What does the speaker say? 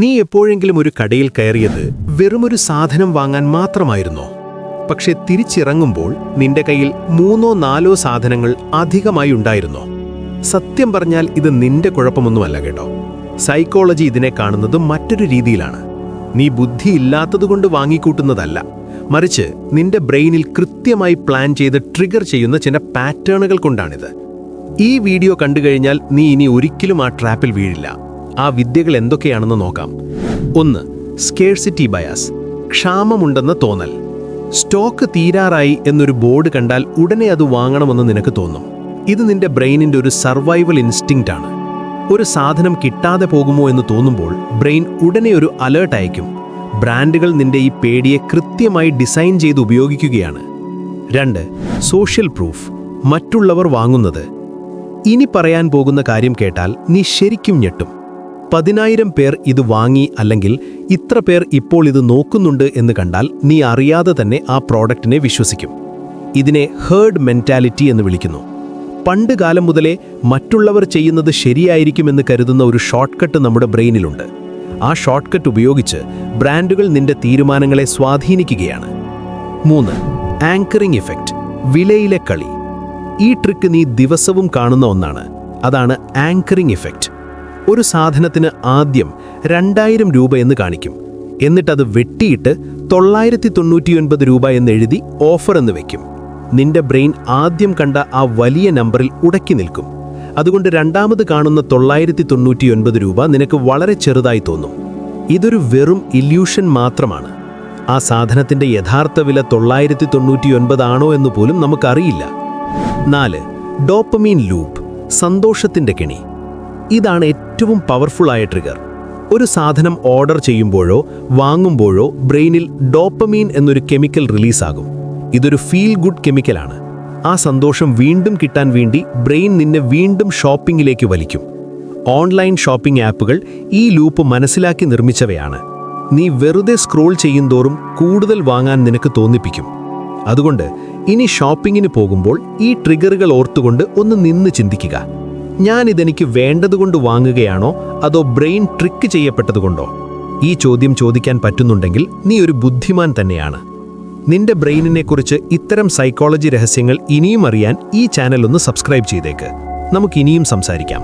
നീ എപ്പോഴെങ്കിലും ഒരു കടയിൽ കയറിയത് വെറുമൊരു സാധനം വാങ്ങാൻ മാത്രമായിരുന്നോ? പക്ഷെ തിരിച്ചിറങ്ങുമ്പോൾ നിന്റെ കയ്യിൽ 3-4 സാധനങ്ങൾ അധികമായി ഉണ്ടായിരുന്നോ? സത്യം പറഞ്ഞാൽ ഇത് നിന്റെ കുഴപ്പമൊന്നുമല്ല കേട്ടോ. സൈക്കോളജി ഇതിനെ കാണുന്നത് മറ്റൊരു രീതിയിലാണ്. നീ ബുദ്ധിയില്ലാത്തതുകൊണ്ട് വാങ്ങിക്കൂട്ടുന്നതല്ല, മറിച്ച് നിന്റെ ബ്രെയിനിൽ കൃത്യമായി പ്ലാൻ ചെയ്ത് ട്രിഗർ ചെയ്യുന്ന ചില പാറ്റേണുകൾ കൊണ്ടാണിത്. ഈ വീഡിയോ കണ്ടുകഴിഞ്ഞാൽ നീ ഇനി ഒരിക്കലും ആ ട്രാപ്പിൽ വീഴില്ല. ആ വിദ്യകൾ എന്തൊക്കെയാണെന്ന് നോക്കാം. 1. സ്കേഴ്സിറ്റി ബയാസ്, ക്ഷാമമുണ്ടെന്ന തോന്നൽ. സ്റ്റോക്ക് തീരാറായി എന്നൊരു ബോർഡ് കണ്ടാൽ ഉടനെ അത് വാങ്ങണമെന്ന് നിനക്ക് തോന്നും. ഇത് നിന്റെ ബ്രെയിനിന്റെ ഒരു സർവൈവൽ ഇൻസ്റ്റിങ്ക്റ്റ് ആണ്. ഒരു സാധനം കിട്ടാതെ പോകുമോ എന്ന് തോന്നുമ്പോൾ ബ്രെയിൻ ഉടനെ ഒരു അലേർട്ട് അയക്കും. ബ്രാൻഡുകൾ നിന്റെ ഈ പേടിയെ കൃത്യമായി ഡിസൈൻ ചെയ്ത് ഉപയോഗിക്കുകയാണ്. 2. സോഷ്യൽ പ്രൂഫ്, മറ്റുള്ളവർ വാങ്ങുന്നത്. ഇനി പറയാൻ പോകുന്ന കാര്യം കേട്ടാൽ നീ ശരിക്കും ഞെട്ടും. 10,000 പേർ ഇത് വാങ്ങി, അല്ലെങ്കിൽ ഇത്ര പേർ ഇപ്പോൾ ഇത് നോക്കുന്നുണ്ട് എന്ന് കണ്ടാൽ നീ അറിയാതെ തന്നെ ആ പ്രോഡക്റ്റിനെ വിശ്വസിക്കും. ഇതിനെ ഹേർഡ് മെന്റാലിറ്റി എന്ന് വിളിക്കുന്നു. പണ്ട് കാലം മുതലേ മറ്റുള്ളവർ ചെയ്യുന്നത് ശരിയായിരിക്കുമെന്ന് കരുതുന്ന ഒരു ഷോർട്ട് കട്ട് നമ്മുടെ ബ്രെയിനിലുണ്ട്. ആ ഷോർട്ട് കട്ട് ഉപയോഗിച്ച് ബ്രാൻഡുകൾ നിന്റെ തീരുമാനങ്ങളെ സ്വാധീനിക്കുകയാണ്. 3. ആങ്കറിംഗ് ഇഫക്റ്റ്, വിലയിലെ കളി. ഈ ട്രിക്ക് നീ ദിവസവും കാണുന്ന ഒന്നാണ്. അതാണ് ആങ്കറിംഗ് ഇഫക്റ്റ്. ഒരു സാധനത്തിന് ആദ്യം 2000 രൂപ എന്ന് കാണിക്കും. എന്നിട്ടത് വെട്ടിയിട്ട് 999 രൂപ എന്നെഴുതി ഓഫർ എന്ന് വെക്കും. നിന്റെ ബ്രെയിൻ ആദ്യം കണ്ട ആ വലിയ നമ്പറിൽ ഉടക്കി നിൽക്കും. അതുകൊണ്ട് രണ്ടാമത് കാണുന്ന 999 രൂപ നിനക്ക് വളരെ ചെറുതായി തോന്നും. ഇതൊരു വെറും ഇല്യൂഷൻ മാത്രമാണ്. ആ സാധനത്തിന്റെ യഥാർത്ഥ വില 999 ആണോ എന്ന് പോലും നമുക്കറിയില്ല. 4. ഡോപ്പമീൻ ലൂപ്പ്, സന്തോഷത്തിന്റെ കെണി. ഇതാണ് ഏറ്റവും പവർഫുള്ളായ ട്രിഗർ. ഒരു സാധനം ഓർഡർ ചെയ്യുമ്പോഴോ വാങ്ങുമ്പോഴോ ബ്രെയിനിൽ ഡോപ്പമീൻ എന്നൊരു കെമിക്കൽ റിലീസാകും. ഇതൊരു ഫീൽ ഗുഡ് കെമിക്കലാണ്. ആ സന്തോഷം വീണ്ടും കിട്ടാൻ വേണ്ടി ബ്രെയിൻ നിന്നെ വീണ്ടും ഷോപ്പിംഗിലേക്ക് വലിക്കും. ഓൺലൈൻ ഷോപ്പിംഗ് ആപ്പുകൾ ഈ ലൂപ്പ് മനസ്സിലാക്കി നിർമ്മിച്ചവയാണ്. നീ വെറുതെ സ്ക്രോൾ ചെയ്യുന്തോറും കൂടുതൽ വാങ്ങാൻ നിനക്ക് തോന്നിപ്പിക്കും. അതുകൊണ്ട് ഇനി ഷോപ്പിങ്ങിന് പോകുമ്പോൾ ഈ ട്രിഗറുകൾ ഓർത്തുകൊണ്ട് ഒന്ന് നിന്ന് ചിന്തിക്കുക. ഞാനിതെനിക്ക് വേണ്ടതുകൊണ്ട് വാങ്ങുകയാണോ, അതോ ബ്രെയിൻ ട്രിക്ക് ചെയ്യപ്പെട്ടതുകൊണ്ടോ? ഈ ചോദ്യം ചോദിക്കാൻ പറ്റുന്നുണ്ടെങ്കിൽ നീ ഒരു ബുദ്ധിമാൻ തന്നെയാണ്. നിന്റെ ബ്രെയിനിനെക്കുറിച്ച് ഇത്തരം സൈക്കോളജി രഹസ്യങ്ങൾ ഇനിയും അറിയാൻ ഈ ചാനൽ ഒന്ന് സബ്സ്ക്രൈബ് ചെയ്തേക്ക്. നമുക്കിനിയും സംസാരിക്കാം.